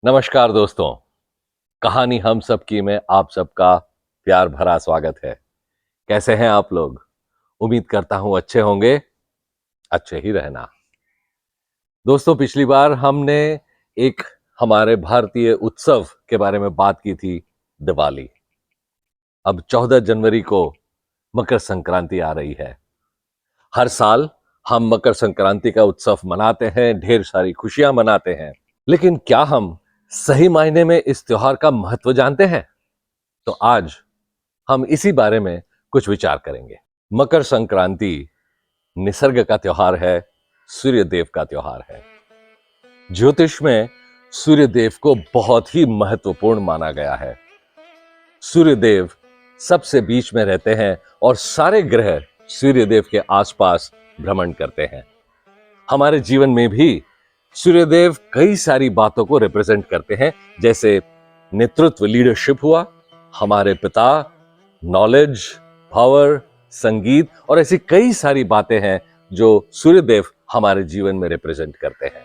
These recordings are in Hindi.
नमस्कार दोस्तों। कहानी हम सब की में आप सबका प्यार भरा स्वागत है। कैसे हैं आप लोग? उम्मीद करता हूं अच्छे होंगे, अच्छे ही रहना। दोस्तों, पिछली बार हमने एक हमारे भारतीय उत्सव के बारे में बात की थी, दिवाली। अब 14 जनवरी को मकर संक्रांति आ रही है। हर साल हम मकर संक्रांति का उत्सव मनाते हैं, ढेर सारी खुशियां मनाते हैं। लेकिन क्या हम सही मायने में इस त्योहार का महत्व जानते हैं? तो आज हम इसी बारे में कुछ विचार करेंगे। मकर संक्रांति निसर्ग का त्योहार है, सूर्य देव का त्योहार है। ज्योतिष में सूर्य देव को बहुत ही महत्वपूर्ण माना गया है। सूर्य देव सबसे बीच में रहते हैं और सारे ग्रह सूर्य देव के आसपास भ्रमण करते हैं। हमारे जीवन में भी सूर्य देव कई सारी बातों को रिप्रेजेंट करते हैं, जैसे नेतृत्व, लीडरशिप हुआ, हमारे पिता, नॉलेज, पावर, संगीत और ऐसी कई सारी बातें हैं जो सूर्यदेव हमारे जीवन में रिप्रेजेंट करते हैं।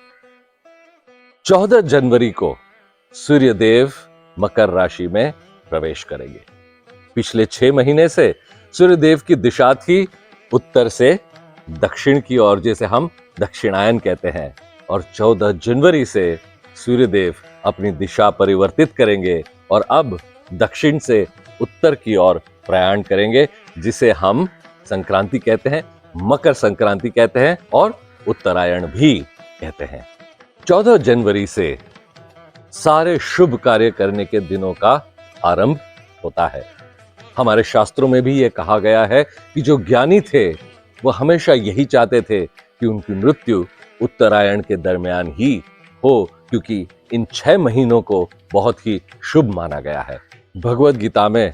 14 जनवरी को सूर्यदेव मकर राशि में प्रवेश करेंगे। पिछले 6 महीने से सूर्यदेव की दिशा थी उत्तर से दक्षिण की ओर, जिसे हम दक्षिणायन कहते हैं, और 14 जनवरी से सूर्यदेव अपनी दिशा परिवर्तित करेंगे और अब दक्षिण से उत्तर की ओर प्रयाण करेंगे, जिसे हम संक्रांति कहते हैं, मकर संक्रांति कहते हैं और उत्तरायण भी कहते हैं। 14 जनवरी से सारे शुभ कार्य करने के दिनों का आरंभ होता है। हमारे शास्त्रों में भी यह कहा गया है कि जो ज्ञानी थे वो हमेशा यही चाहते थे कि उनकी मृत्यु उत्तरायण के दरमियान ही हो, क्योंकि इन 6 महीनों को बहुत ही शुभ माना गया है। भगवद गीता में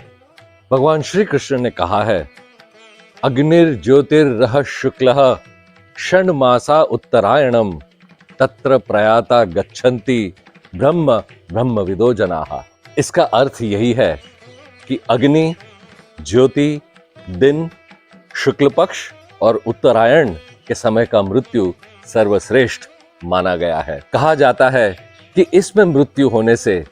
भगवान श्री कृष्ण ने कहा है, अग्निर ज्योतिर्रह शुक्लः षण् मासा उत्तरायणम तत्र प्रयाता गच्छन्ति ब्रह्म ब्रह्मविदो जनाः। इसका अर्थ यही है कि अग्नि, ज्योति, दिन, शुक्ल पक्ष और उत्तरायण के समय का मृत्यु सर्वश्रेष्ठ माना गया है। कहा जाता है कि इसमें मृत्यु होने से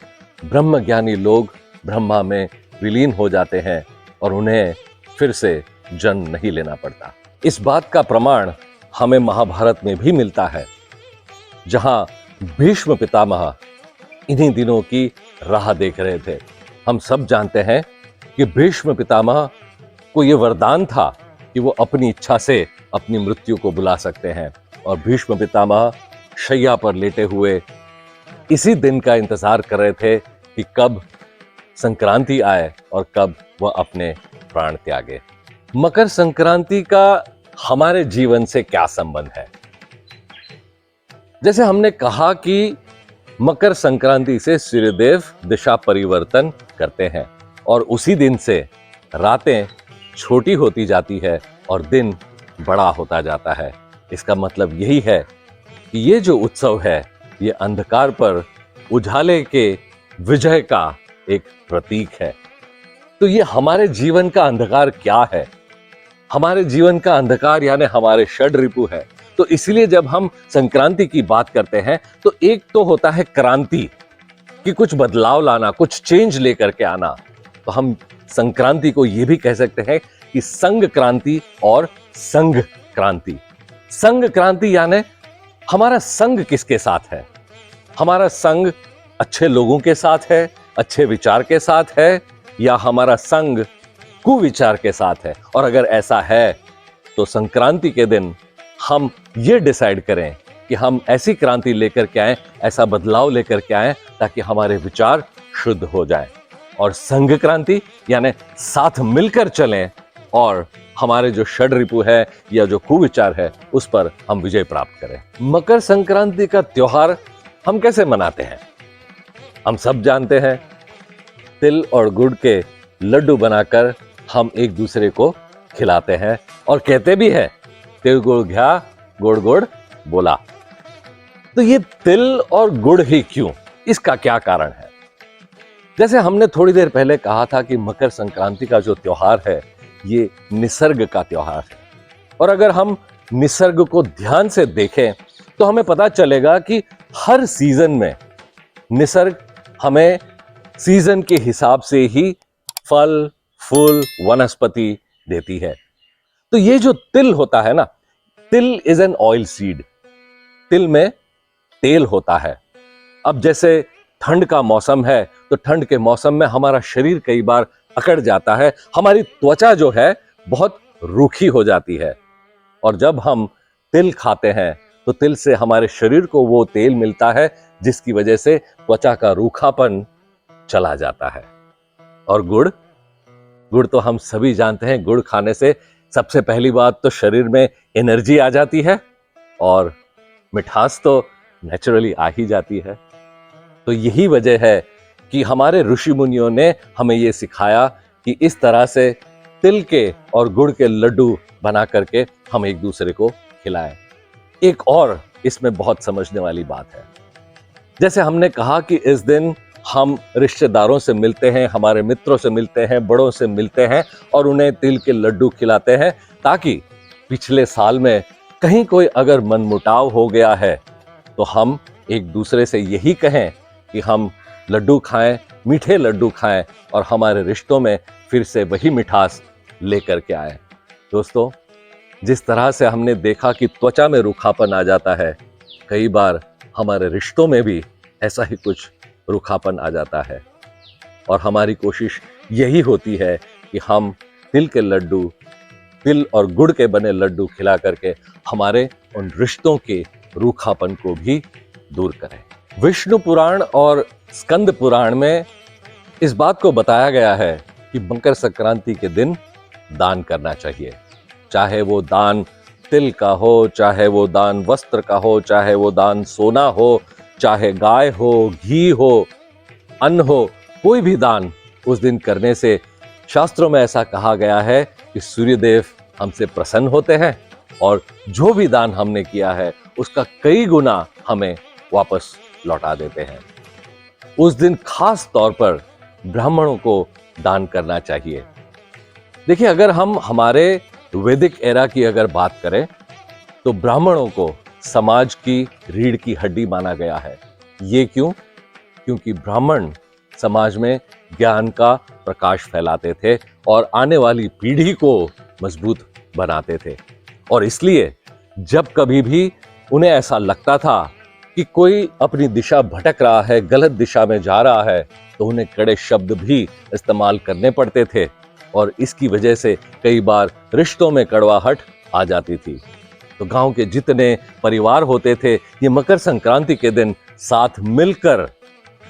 ब्रह्मज्ञानी लोग ब्रह्मा में विलीन हो जाते हैं और उन्हें फिर से जन्म नहीं लेना पड़ता। इस बात का प्रमाण हमें महाभारत में भी मिलता है, जहां भीष्म पितामह इन्हीं दिनों की राह देख रहे थे। हम सब जानते हैं कि भीष्म पितामह को यह वरदान था कि वो अपनी इच्छा से अपनी मृत्यु को बुला सकते हैं, और भीष्म पितामह शैया पर लेटे हुए इसी दिन का इंतजार कर रहे थे कि कब संक्रांति आए और कब वह अपने प्राण त्यागे। मकर संक्रांति का हमारे जीवन से क्या संबंध है? जैसे हमने कहा कि मकर संक्रांति से सूर्यदेव दिशा परिवर्तन करते हैं और उसी दिन से रातें छोटी होती जाती है और दिन बड़ा होता जाता है। इसका मतलब यही है कि ये जो उत्सव है, ये अंधकार पर उजाले के विजय का एक प्रतीक है। तो ये हमारे जीवन का अंधकार क्या है? हमारे जीवन का अंधकार यानी हमारे षड रिपु है। तो इसलिए जब हम संक्रांति की बात करते हैं तो एक तो होता है क्रांति, कि कुछ बदलाव लाना, कुछ चेंज लेकर के आना। तो हम संक्रांति को यह भी कह सकते हैं कि संघ क्रांति और संघ क्रांति। संघ क्रांति यानी हमारा संघ किसके साथ है? हमारा संघ अच्छे लोगों के साथ है, अच्छे विचार के साथ है, या हमारा संघ कुविचार के साथ है? और अगर ऐसा है तो संक्रांति के दिन हम ये डिसाइड करें कि हम ऐसी क्रांति लेकर के आए, ऐसा बदलाव लेकर के आए ताकि हमारे विचार शुद्ध हो जाएं। और संघ क्रांति यानी साथ मिलकर चलें और हमारे जो षड रिपु है या जो कुविचार है उस पर हम विजय प्राप्त करें। मकर संक्रांति का त्योहार हम कैसे मनाते हैं? हम सब जानते हैं, तिल और गुड़ के लड्डू बनाकर हम एक दूसरे को खिलाते हैं और कहते भी हैं, तिल गुड़ घ्या गुड़ गुड़ बोला। तो ये तिल और गुड़ ही क्यों? इसका क्या कारण है? जैसे हमने थोड़ी देर पहले कहा था कि मकर संक्रांति का जो त्योहार है ये निसर्ग का त्योहार है, और अगर हम निसर्ग को ध्यान से देखें तो हमें पता चलेगा कि हर सीजन में निसर्ग हमें सीजन के हिसाब से ही फल, फूल, वनस्पति देती है। तो ये जो तिल होता है ना, तिल इज एन ऑयल सीड। तिल में तेल होता है। अब जैसे ठंड का मौसम है तो ठंड के मौसम में हमारा शरीर कई बार अकड़ जाता है, हमारी त्वचा जो है बहुत रूखी हो जाती है। और जब हम तिल खाते हैं तो तिल से हमारे शरीर को वो तेल मिलता है जिसकी वजह से त्वचा का रूखापन चला जाता है। और गुड़, गुड़ तो हम सभी जानते हैं, गुड़ खाने से सबसे पहली बात तो शरीर में एनर्जी आ जाती है और मिठास तो नेचुरली आ ही जाती है। तो यही वजह है कि हमारे ऋषि मुनियों ने हमें यह सिखाया कि इस तरह से तिल के और गुड़ के लड्डू बना करके हम एक दूसरे को खिलाएं। एक और इसमें बहुत समझने वाली बात है, जैसे हमने कहा कि इस दिन हम रिश्तेदारों से मिलते हैं, हमारे मित्रों से मिलते हैं, बड़ों से मिलते हैं और उन्हें तिल के लड्डू खिलाते हैं, ताकि पिछले साल में कहीं कोई अगर मनमुटाव हो गया है तो हम एक दूसरे से यही कहें कि हम लड्डू खाएं, मीठे लड्डू खाएं और हमारे रिश्तों में फिर से वही मिठास लेकर के आए। दोस्तों, जिस तरह से हमने देखा कि त्वचा में रूखापन आ जाता है, कई बार हमारे रिश्तों में भी ऐसा ही कुछ रूखापन आ जाता है। और हमारी कोशिश यही होती है कि हम तिल के लड्डू, तिल और गुड़ के बने लड्डू खिला करके हमारे उन रिश्तों के रूखापन को भी दूर करें। विष्णु पुराण और स्कंद पुराण में इस बात को बताया गया है कि मकर संक्रांति के दिन दान करना चाहिए। चाहे वो दान तिल का हो, चाहे वो दान वस्त्र का हो, चाहे वो दान सोना हो, चाहे गाय हो, घी हो, अन्न हो, कोई भी दान उस दिन करने से शास्त्रों में ऐसा कहा गया है कि सूर्यदेव हमसे प्रसन्न होते हैं और जो भी दान हमने किया है उसका कई गुना हमें वापस लौटा देते हैं। उस दिन खास तौर पर ब्राह्मणों को दान करना चाहिए। देखिए, अगर हम हमारे वैदिक एरा की अगर बात करें तो ब्राह्मणों को समाज की रीढ़ की हड्डी माना गया है। ये क्यों? क्योंकि ब्राह्मण समाज में ज्ञान का प्रकाश फैलाते थे और आने वाली पीढ़ी को मजबूत बनाते थे। और इसलिए जब कभी भी उन्हें ऐसा लगता था कि कोई अपनी दिशा भटक रहा है, गलत दिशा में जा रहा है, तो उन्हें कड़े शब्द भी इस्तेमाल करने पड़ते थे और इसकी वजह से कई बार रिश्तों में कड़वाहट आ जाती थी। तो गांव के जितने परिवार होते थे, ये मकर संक्रांति के दिन साथ मिलकर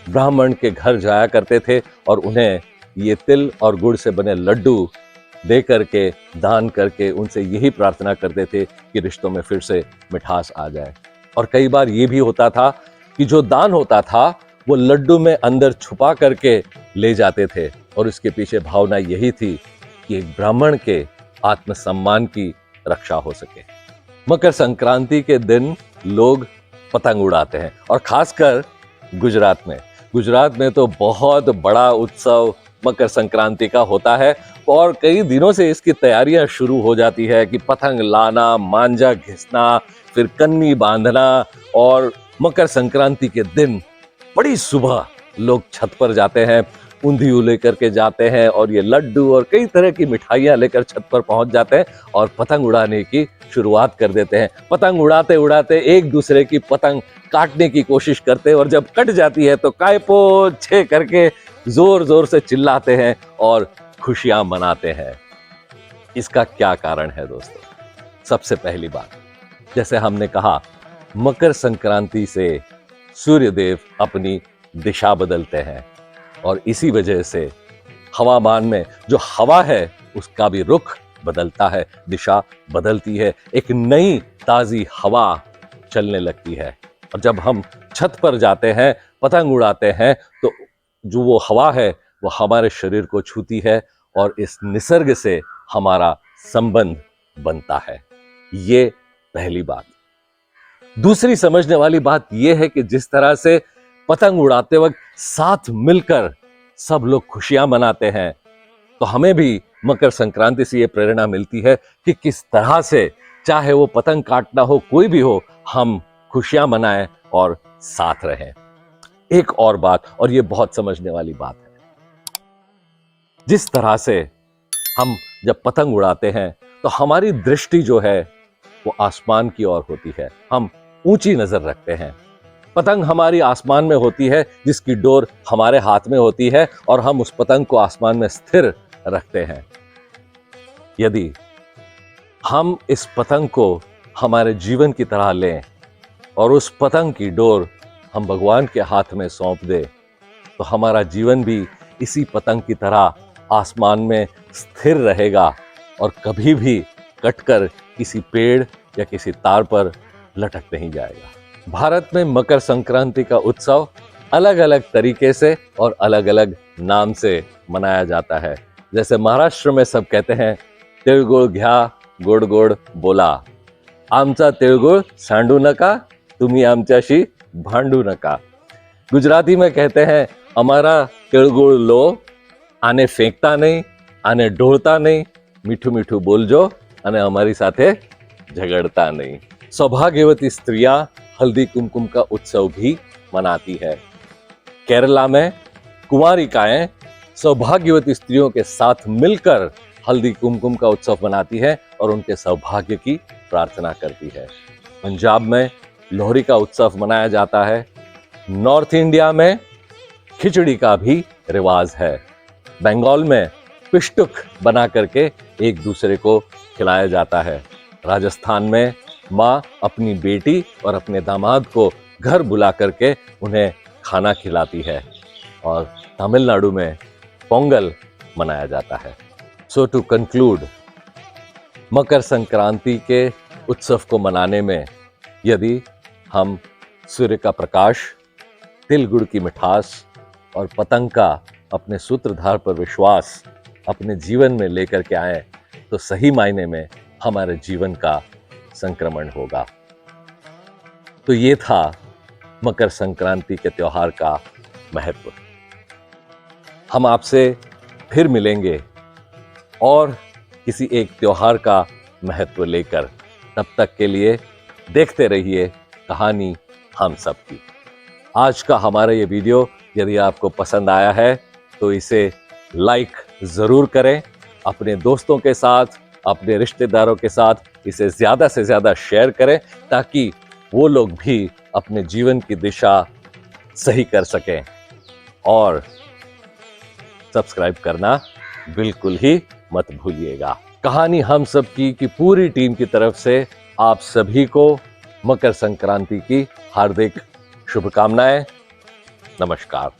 ब्राह्मण के घर जाया करते थे और उन्हें ये तिल और गुड़ से बने लड्डू दे करके, दान करके उनसे यही प्रार्थना करते थे कि रिश्तों में फिर से मिठास आ जाए। और कई बार ये भी होता था कि जो दान होता था वो लड्डू में अंदर छुपा करके ले जाते थे और इसके पीछे भावना यही थी कि एक ब्राह्मण के आत्मसम्मान की रक्षा हो सके। मकर संक्रांति के दिन लोग पतंग उड़ाते हैं और खासकर गुजरात में तो बहुत बड़ा उत्सव मकर संक्रांति का होता है और कई दिनों से इसकी तैयारियां शुरू हो जाती है कि पतंग लाना, मांझा घिसना, फिर कन्नी बांधना और मकर संक्रांति के दिन बड़ी सुबह लोग छत पर जाते हैं, ऊंधियू लेकर के जाते हैं और ये लड्डू और कई तरह की मिठाइयां लेकर छत पर पहुंच जाते हैं और पतंग उड़ाने की शुरुआत कर देते हैं। पतंग उड़ाते उड़ाते एक दूसरे की पतंग काटने की कोशिश करते हैं और जब कट जाती है तो कायपो छे करके जोर जोर से चिल्लाते हैं और खुशियां मनाते हैं। इसका क्या कारण है दोस्तों? सबसे पहली बात, जैसे हमने कहा, मकर संक्रांति से सूर्यदेव अपनी दिशा बदलते हैं और इसी वजह से हवामान में जो हवा है उसका भी रुख बदलता है, दिशा बदलती है, एक नई ताजी हवा चलने लगती है। और जब हम छत पर जाते हैं, पतंग उड़ाते हैं, तो जो वो हवा है वो हमारे शरीर को छूती है और इस निसर्ग से हमारा संबंध बनता है। ये पहली बात। दूसरी समझने वाली बात यह है कि जिस तरह से पतंग उड़ाते वक्त साथ मिलकर सब लोग खुशियां मनाते हैं, तो हमें भी मकर संक्रांति से यह प्रेरणा मिलती है कि किस तरह से, चाहे वो पतंग काटना हो, कोई भी हो, हम खुशियां मनाएं और साथ रहें। एक और बात, और ये बहुत समझने वाली बात है, जिस तरह से हम जब पतंग उड़ाते हैं तो हमारी दृष्टि जो है वो आसमान की ओर होती है, हम ऊंची नजर रखते हैं। पतंग हमारी आसमान में होती है, जिसकी डोर हमारे हाथ में होती है, और हम उस पतंग को आसमान में स्थिर रखते हैं। यदि हम इस पतंग को हमारे जीवन की तरह लें और उस पतंग की डोर हम भगवान के हाथ में सौंप दें, तो हमारा जीवन भी इसी पतंग की तरह आसमान में स्थिर रहेगा और कभी भी कटकर किसी पेड़ या किसी तार पर लटक नहीं जाएगा। भारत में मकर संक्रांति का उत्सव अलग अलग तरीके से और अलग अलग नाम से मनाया जाता है। जैसे महाराष्ट्र में सब कहते हैं तिळगुळ घ्या गोड गोड बोला, आमचा तिळगुळ सांडू नका, तुम्ही आमच्याशी भांडू नका। गुजराती में कहते हैं हमारा तिळगुळ लो, आने फेंकता नहीं, आने ढोलता नहीं, मीठू मीठू बोलजो અને અમારી સાથે झगड़ता नहीं। सौभाग्यवती स्त्रियां हल्दी कुमकुम का उत्सव भी मनाती है। केरला में कुंवारिकाएं सौभाग्यवती स्त्रियों के साथ मिलकर हल्दी कुमकुम का उत्सव मनाती है और उनके सौभाग्य की प्रार्थना करती है। पंजाब में लोहड़ी का उत्सव मनाया जाता है। नॉर्थ इंडिया में खिचड़ी का भी रिवाज है। बंगाल में पिष्टुक बना करके एक दूसरे को खिलाया जाता है। राजस्थान में माँ अपनी बेटी और अपने दामाद को घर बुला करके उन्हें खाना खिलाती है। और तमिलनाडु में पोंगल मनाया जाता है। सो टू कंक्लूड, मकर संक्रांति के उत्सव को मनाने में यदि हम सूर्य का प्रकाश, तिल गुड़ की मिठास और पतंग का अपने सूत्रधार पर विश्वास अपने जीवन में लेकर के आए तो सही मायने में हमारे जीवन का संक्रमण होगा। तो ये था मकर संक्रांति के त्योहार का महत्व। हम आपसे फिर मिलेंगे और किसी एक त्योहार का महत्व लेकर। तब तक के लिए देखते रहिए कहानी हम सब की। आज का हमारा ये वीडियो यदि आपको पसंद आया है तो इसे लाइक जरूर करें, अपने दोस्तों के साथ, अपने रिश्तेदारों के साथ इसे ज्यादा से ज्यादा शेयर करें ताकि वो लोग भी अपने जीवन की दिशा सही कर सकें। और सब्सक्राइब करना बिल्कुल ही मत भूलिएगा। कहानी हम सब की पूरी टीम की तरफ से आप सभी को मकर संक्रांति की हार्दिक शुभकामनाएं। नमस्कार।